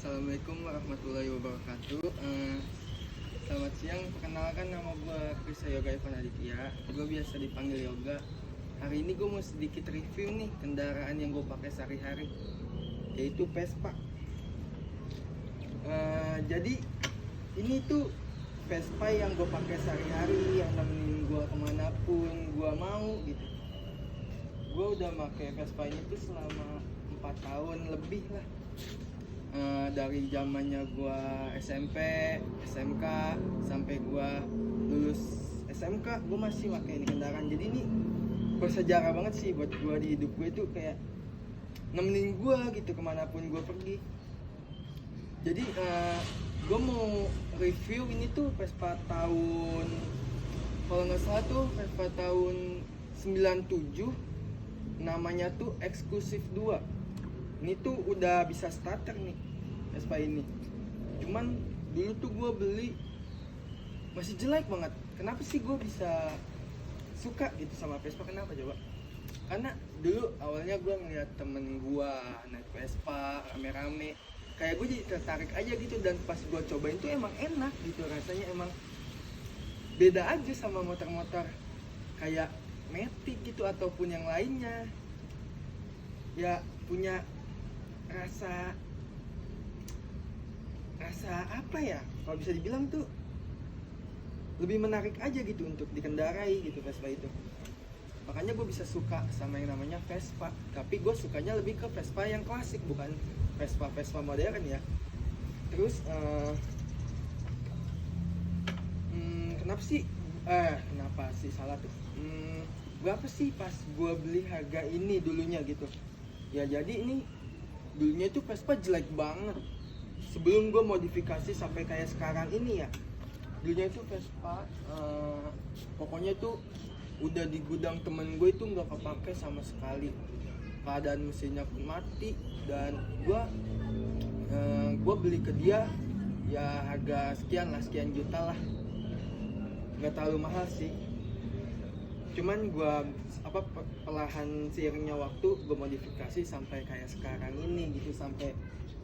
Assalamualaikum warahmatullahi wabarakatuh. Selamat siang, perkenalkan nama gue Krisa Yoga Ivan Aditya. Gue biasa dipanggil Yoga. Hari ini gue mau sedikit review nih kendaraan yang gue pakai sehari-hari, yaitu Vespa. Jadi ini tuh Vespa yang gue pakai sehari-hari, yang nemenin gue kemanapun gue mau gitu. Gue udah pakai Vespa ini tuh selama 4 tahun lebih lah. Dari zamannya gua SMP, SMK sampai gua lulus SMK, gua masih pakai ini kendaraan. Jadi ini bersejarah banget sih buat gua di hidup gue itu, kayak nemenin gua gitu kemanapun gua pergi. Jadi gua mau review ini tuh Vespa tahun, kalau nggak salah tuh Vespa tahun 97, namanya tuh Exclusive 2. Ini tuh udah bisa starter nih Vespa ini. Cuman dulu tuh gue beli masih jelek banget. Kenapa sih gue bisa suka gitu sama Vespa? Kenapa coba? Karena dulu awalnya gue ngeliat temen gue naik Vespa rame-rame, kayak gue jadi tertarik aja gitu. Dan pas gue cobain tuh emang enak gitu, rasanya emang beda aja sama motor-motor kayak Matic gitu ataupun yang lainnya. Ya punya rasa apa ya, kalau bisa dibilang tuh lebih menarik aja gitu untuk dikendarai gitu Vespa itu. Makanya gue bisa suka sama yang namanya Vespa. Tapi gue sukanya lebih ke Vespa yang klasik, bukan Vespa modern ya. Terus kenapa sih salah tuh, berapa sih pas gue beli harga ini dulunya gitu ya. Jadi ini dulunya tuh Vespa jelek banget sebelum gue modifikasi sampai kayak sekarang ini ya. Dulunya itu Vespa pokoknya tuh udah di gudang temen gue itu nggak kepake sama sekali, keadaan mesinnya pun mati. Dan gue beli ke dia ya harga sekian juta lah, nggak terlalu mahal sih. Cuman gue perlahan seiringnya waktu gue modifikasi sampai kayak sekarang ini gitu, sampai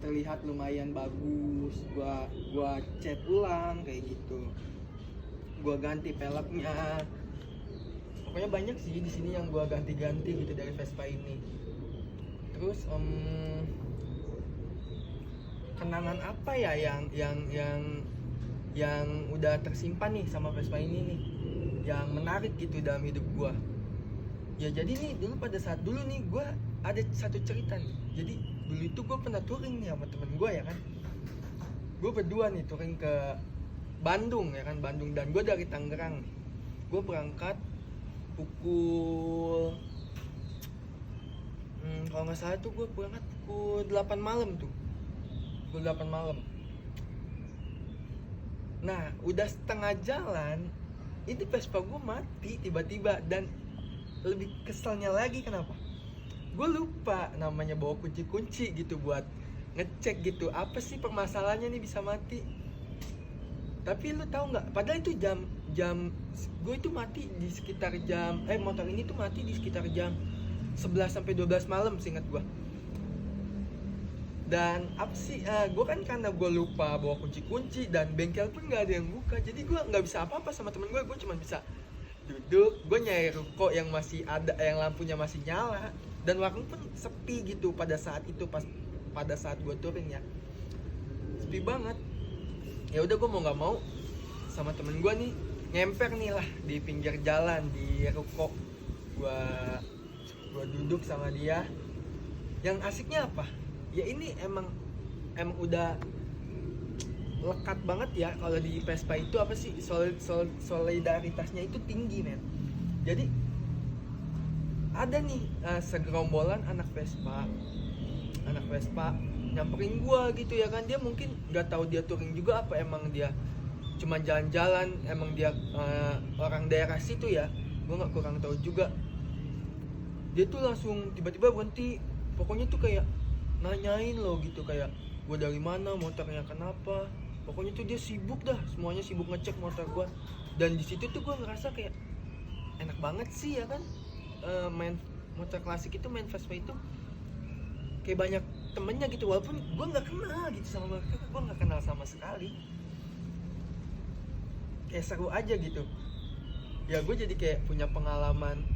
terlihat lumayan bagus. Gue cat ulang kayak gitu, gue ganti peleknya. Pokoknya banyak sih di sini yang gue ganti-ganti gitu dari Vespa ini. Terus kenangan apa ya yang udah tersimpan nih sama Vespa ini nih, yang menarik gitu dalam hidup gue. Ya jadi nih dulu pada saat dulu nih gue ada satu cerita nih. Jadi dulu itu gue pernah touring nih sama temen gue ya kan. Gue berdua nih touring ke Bandung ya kan, Bandung. Dan gue dari Tangerang. Gue berangkat pukul kalau nggak salah tuh gue berangkat pukul 8 malam tuh. Pukul 8 malam. Nah udah setengah jalan, ini Vespa gue mati tiba-tiba. Dan lebih keselnya lagi kenapa? Gue lupa namanya bawa kunci-kunci gitu buat ngecek gitu. Apa sih permasalahannya nih bisa mati? Tapi lu tahu nggak? Padahal itu jam gue itu mati di sekitar motor ini tuh mati di sekitar jam 11 sampai 12 malam seingat gue. Dan apa sih? Gue kan karena gue lupa bawa kunci-kunci dan bengkel pun nggak ada yang buka. Jadi gue nggak bisa apa-apa sama temen gue. Gue cuma bisa duduk, gue nyari ruko yang masih ada, yang lampunya masih nyala, dan warung pun sepi gitu pada saat itu, pada saat gue touring ya, sepi banget. Ya udah gue mau nggak mau sama temen gue nih ngemper nih lah di pinggir jalan di ruko. Gue duduk sama dia. Yang asiknya apa? Ya ini emang udah lekat banget ya kalau di Vespa itu, apa sih, solidaritasnya itu tinggi men. Jadi ada nih segerombolan anak Vespa nyamperin gua gitu ya kan. Dia mungkin nggak tahu dia touring juga, apa emang dia cuma jalan-jalan, emang dia orang daerah situ ya, gua nggak kurang tahu juga. Dia tuh langsung tiba-tiba berhenti, pokoknya tuh kayak nanyain lo gitu, kayak gua dari mana, motornya kenapa. Pokoknya tuh dia sibuk dah, semuanya sibuk ngecek motor gue. Dan di situ tuh gue ngerasa kayak enak banget sih ya kan, main motor klasik itu, main Vespa itu kayak banyak temennya gitu, walaupun gue nggak kenal gitu sama mereka, gue nggak kenal sama sekali. Kayak seru aja gitu ya, gue jadi kayak punya pengalaman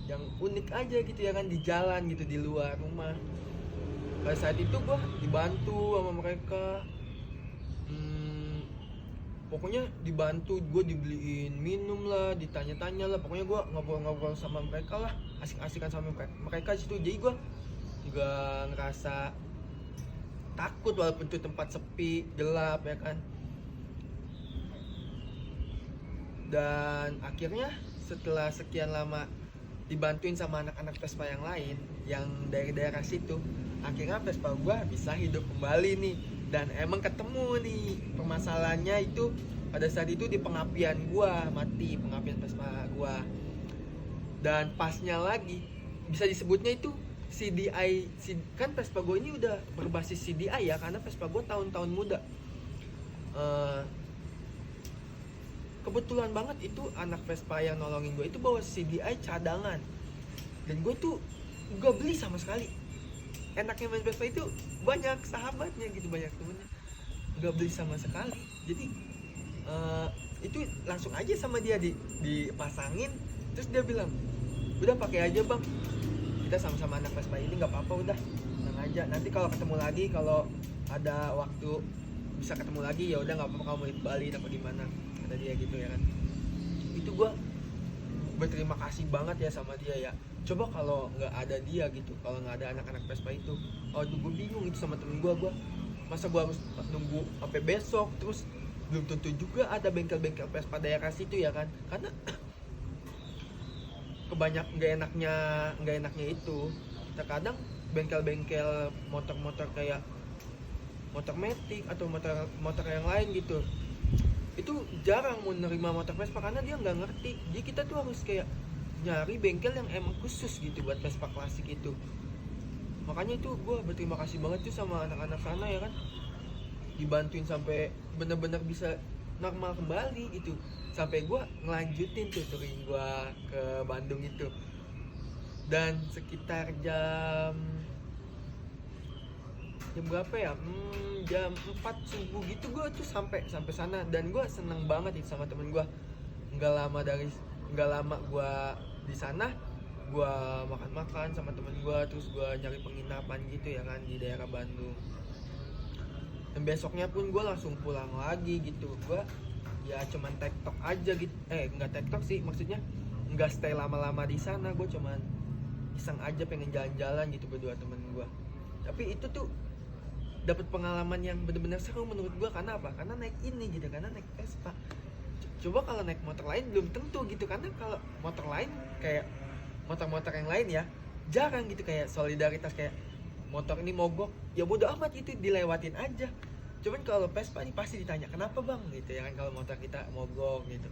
yang unik aja gitu ya kan, di jalan gitu, di luar rumah. Pada saat itu gue dibantu sama mereka, pokoknya dibantu, gue dibeliin minum lah, ditanya-tanya lah, pokoknya gue ngobrol-ngobrol sama mereka lah, asik-asikan sama mereka situ. Jadi gue juga ngerasa takut walaupun itu tempat sepi, gelap ya kan. Dan akhirnya setelah sekian lama dibantuin sama anak-anak Vespa yang lain yang dari daerah situ, akhirnya Vespa gue bisa hidup kembali nih. Dan emang ketemu nih permasalahannya itu pada saat itu di pengapian gue, mati pengapian Vespa gue. Dan pasnya lagi bisa disebutnya itu CDI, kan Vespa gue ini udah berbasis CDI ya, karena Vespa gue tahun-tahun muda. Kebetulan banget itu anak Vespa yang nolongin gue itu bawa CDI cadangan, dan gue tuh gak beli sama sekali. Enaknya main Vespa itu banyak sahabatnya gitu, banyak temennya, gak beli sama sekali. Jadi itu langsung aja sama dia dipasangin, terus dia bilang udah pakai aja bang, kita sama-sama anak Vespa ini, nggak apa-apa, udah tenang aja, nanti kalau ketemu lagi, kalau ada waktu bisa ketemu lagi ya udah nggak apa-apa, kamu mau Bali apa gimana, kata dia gitu ya kan. Itu gue berterima kasih banget ya sama dia ya. Coba kalau nggak ada dia gitu, kalau nggak ada anak-anak Vespa itu, aduh gue bingung itu sama temen gue masa gue harus nunggu sampai besok, terus belum tentu juga ada bengkel-bengkel Vespa daerah situ ya kan, karena kebanyak nggak enaknya itu terkadang bengkel-bengkel motor-motor kayak motor Matic atau motor yang lain gitu, itu jarang mau nerima motor Vespa karena dia nggak ngerti. Jadi kita tuh harus kayak nyari bengkel yang emang khusus gitu buat Vespa klasik itu. Makanya itu gue berterima kasih banget tuh sama anak-anak sana ya kan, dibantuin sampai benar-benar bisa normal kembali gitu, sampai gue ngelanjutin tuh touring gue ke Bandung itu. Dan sekitar jam berapa ya, jam 4 subuh gitu gue tuh sampai sana. Dan gue seneng banget itu sama temen gue. Nggak lama gue di sana, gue makan sama temen gue, terus gue nyari penginapan gitu ya kan di daerah Bandung. Dan besoknya pun gue langsung pulang lagi gitu. Gue ya cuman tektok aja gitu, nggak tektok sih, maksudnya nggak stay lama-lama di sana. Gue cuman iseng aja pengen jalan-jalan gitu berdua temen gue. Tapi itu tuh dapat pengalaman yang benar-benar seru menurut gue. Karena apa? Karena naik ini gitu, karena naik Vespa. Coba kalau naik motor lain belum tentu gitu, karena kalau motor lain kayak motor-motor yang lain ya jarang gitu, kayak solidaritas, kayak motor ini mogok ya bodo amat itu dilewatin aja. Cuman kalau Vespa ini pasti ditanya kenapa bang gitu ya kan, kalau motor kita mogok gitu,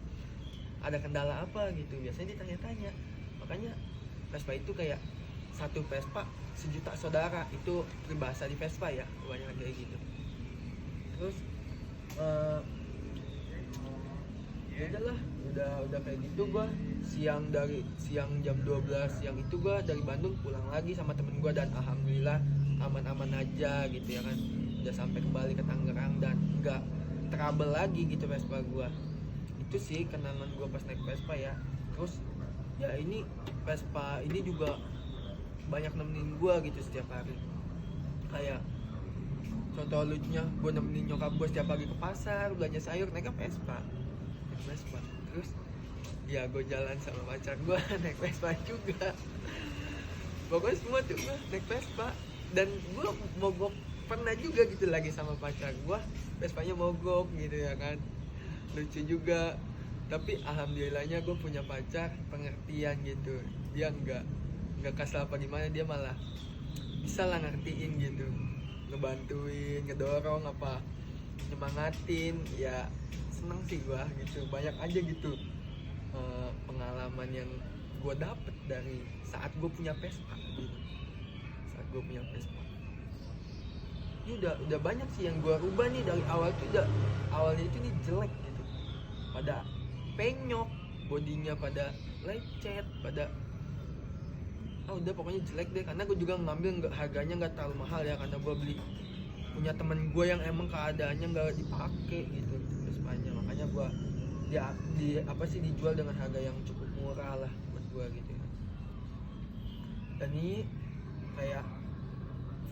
ada kendala apa gitu, biasanya ditanya-tanya. Makanya Vespa itu kayak satu Vespa sejuta saudara, itu peribahasa di Vespa ya, banyak kayak gitu. Terus ya udahlah, udah kayak gitu gua siang jam 12 siang itu gua dari Bandung pulang lagi sama temen gua, dan alhamdulillah aman-aman aja gitu ya kan, udah sampai kembali ke Tangerang dan nggak trouble lagi gitu Vespa gua. Itu sih kenangan gua pas naik Vespa ya. Terus ya ini Vespa ini juga banyak nemenin gua gitu setiap hari. Kayak contoh lucunya, gua nemenin nyokap gua setiap pagi ke pasar belanja sayur naik Vespa. Terus ya gue jalan sama pacar gue naik Vespa juga. Pokoknya semua tuh gue naik Vespa. Dan gue mogok pernah juga gitu lagi sama pacar gue, Vespanya mogok gitu ya kan, lucu juga. Tapi alhamdulillahnya gue punya pacar pengertian gitu, dia nggak kasar apa gimana, dia malah bisa lah ngertiin gitu, ngebantuin, ngedorong apa, nyemangatin. Ya seneng sih gue gitu, banyak aja gitu pengalaman yang gue dapet dari saat gue punya Vespa gitu. Saat gue punya Vespa ini udah banyak sih yang gue rubah nih. Dari awal tuh awalnya itu nih jelek gitu, pada penyok, bodinya pada lecet, pada udah pokoknya jelek deh, karena gue juga ngambil harganya nggak terlalu mahal ya, karena gue beli punya temen gue yang emang keadaannya nggak dipakai gitu Vespanya, makanya gue dijual dengan harga yang cukup murah lah buat gue gitu ya. Dan ini kayak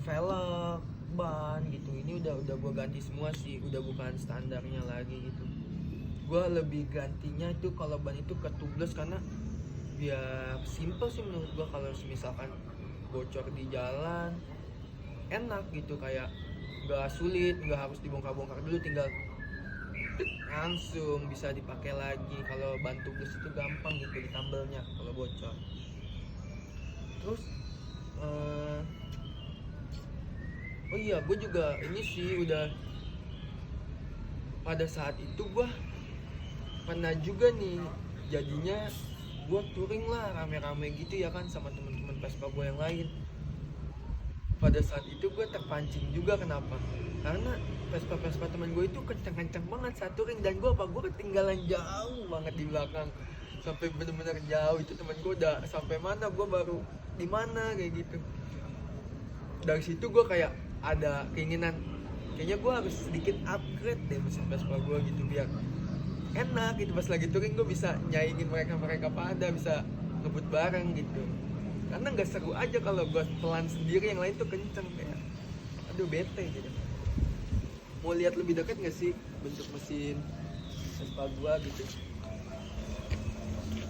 velg, ban gitu, ini udah gue ganti semua sih, udah bukan standarnya lagi gitu. Gue lebih gantinya itu kalau ban itu ke tubeless, karena biar simple sih menurut gue. Kalau misalkan bocor di jalan enak gitu, kayak nggak sulit, nggak harus dibongkar-bongkar dulu, tinggal langsung bisa dipakai lagi. Kalau ban tubeless itu gampang gitu ditambelnya kalau bocor. Terus oh iya, gue juga ini sih udah, pada saat itu gue pernah juga nih jadinya gue touring lah rame-rame gitu ya kan sama teman-teman Vespa gue yang lain. Pada saat itu gue terpancing juga, kenapa? Karena Vespa teman gue itu kencang-kencang banget saat touring, dan gue ketinggalan jauh banget di belakang, sampai bener-bener jauh. Itu teman gue udah sampai mana, gue baru di mana kayak gitu. Dari situ gue kayak ada keinginan, kayaknya gue harus sedikit upgrade deh mesin Vespa gue gitu, biar enak gitu pas lagi touring. Gue bisa nyaingin mereka pada, bisa ngebut bareng gitu. Karena nggak seru aja kalau gue pelan sendiri, yang lain tuh kenceng, kayak aduh bete gitu. Mau lihat lebih dekat nggak sih bentuk mesin Vespa gue gitu?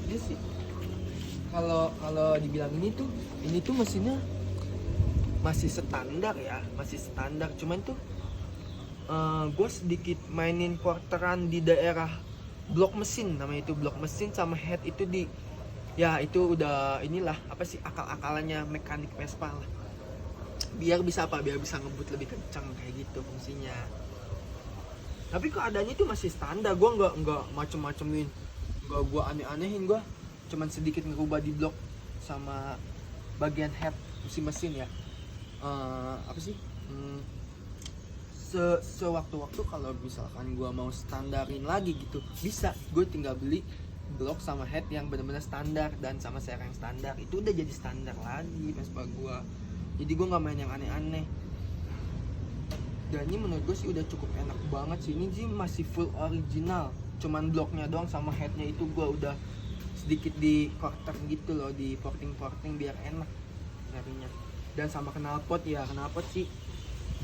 Ini sih kalau dibilang ini tuh mesinnya masih standar ya, masih standar. Cuman tuh gue sedikit mainin quarteran di daerah blok mesin, namanya itu blok mesin sama head itu di, ya itu udah inilah apa sih, akal-akalannya mekanik Vespa lah, biar bisa ngebut lebih kencang kayak gitu fungsinya. Tapi keadaannya itu masih standar, gue nggak macem-macemin, nggak gue aneh-anehin. Gue cuman sedikit ngerubah di blok sama bagian head mesin ya. Apa sih, sewaktu-waktu kalau misalkan gue mau standarin lagi gitu, bisa gue tinggal beli blok sama head yang benar-benar standar dan sama serang standar, itu udah jadi standar lagi Vespa gue. Jadi gue nggak main yang aneh-aneh. Dan ini menurut gue sih udah cukup enak banget sih. Ini sih masih full original, cuman bloknya doang sama headnya itu gue udah sedikit di quarter gitu loh, di porting biar enak nyarinya. Dan sama knalpot sih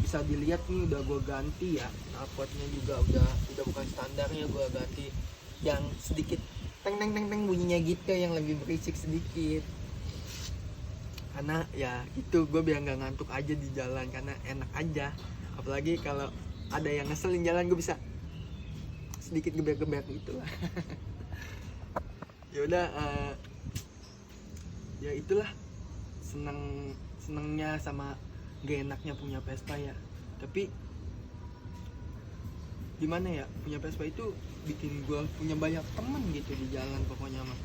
bisa dilihat nih udah gue ganti ya, knalpotnya juga udah bukan standarnya, gue ganti yang sedikit teng bunyinya gitu, yang lebih berisik sedikit. Karena ya itu gue biar nggak ngantuk aja di jalan, karena enak aja. Apalagi kalau ada yang ngeselin jalan, gue bisa sedikit geber-geber gitu lah. Ya udah, ya itulah senengnya sama gak enaknya punya Vespa ya. Tapi gimana ya, punya Vespa itu bikin gue punya banyak temen gitu di jalan pokoknya mah.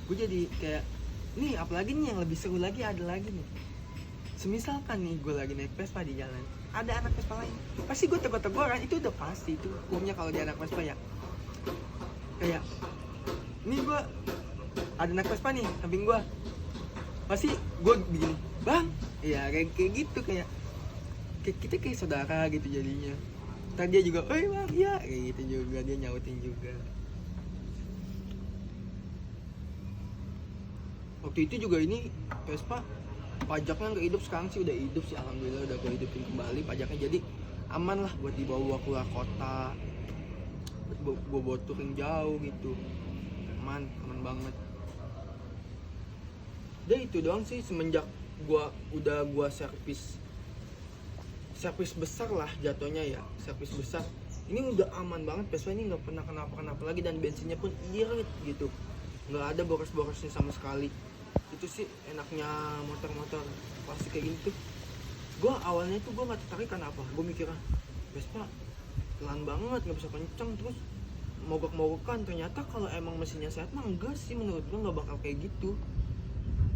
Gue jadi kayak nih, apalagi nih yang lebih seru lagi, ada lagi nih, semisalkan nih gue lagi naik Vespa di jalan, ada anak Vespa lain, pasti gue tegur-teguran. Itu udah pasti, itu hukumnya kalau dia anak Vespa ya. Kayak ini gue ada anak Vespa nih samping gue, pasti gue begini, bang, ya kayak gitu, kayak kita kayak saudara gitu jadinya. Ntar dia juga, oi bang, ya kayak gitu juga, dia nyautin juga. Waktu itu juga ini Vespa pajaknya nggak hidup, sekarang sih udah hidup sih, alhamdulillah udah gue hidupin kembali pajaknya, jadi aman lah buat dibawa keluar kota, buat gue bawa touring jauh gitu, aman banget. Udah itu doang sih semenjak gue servis besar lah jatuhnya ya, servis besar ini udah aman banget. Vespa ini nggak pernah kenapa lagi, dan bensinnya pun irit gitu, nggak ada boros-borosnya sama sekali. Itu sih enaknya motor-motor plastik kayak gini tuh. Gue awalnya tuh gue nggak tertarik, kenapa? Gue mikirnya Vespa pelan banget, nggak bisa kenceng, terus mogok-mogokan. Ternyata kalau emang mesinnya sehat mah enggak sih, menurut gue nggak bakal kayak gitu,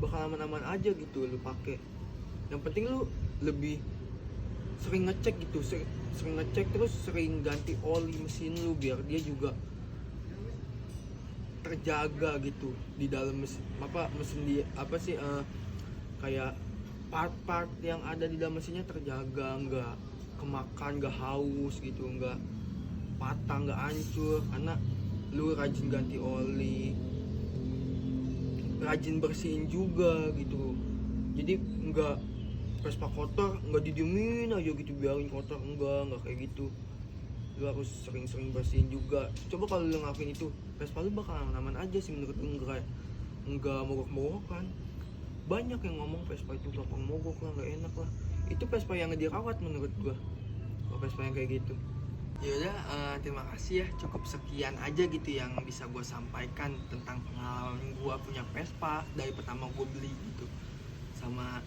bakal aman-aman aja gitu lu pakai. Yang penting lu lebih sering ngecek gitu, sering ngecek, terus sering ganti oli mesin lu biar dia juga terjaga gitu di dalam mesin di apa sih kayak part-part yang ada di dalam mesinnya terjaga, nggak kemakan, nggak haus gitu, nggak patah, nggak hancur, karena lu rajin ganti oli, rajin bersihin juga gitu. Jadi nggak Vespa kotor nggak didiemin aja gitu, biarin kotor, nggak kayak gitu. Lu harus sering-sering bersihin juga. Coba kalau lu ngelakuin itu, Vespa lu bakal aman-aman aja sih menurut gue, nggak mogok-mogok kan. Banyak yang ngomong Vespa itu gampang mogok lah, nggak enak lah. Itu Vespa yang dirawat menurut gua, kalau Vespa yang kayak gitu. Yaudah, terima kasih ya, cukup sekian aja gitu yang bisa gue sampaikan tentang pengalaman gue punya Vespa dari pertama gue beli gitu, sama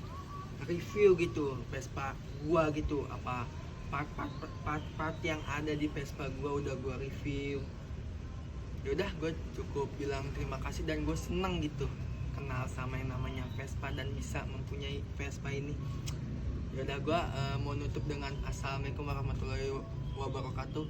review gitu Vespa gue gitu, apa part yang ada di Vespa gue udah gue review. Yaudah, gue cukup bilang terima kasih dan gue seneng gitu kenal sama yang namanya Vespa dan bisa mempunyai Vespa ini. Yaudah, gue mau nutup dengan assalamualaikum warahmatullahi wabarakatuh.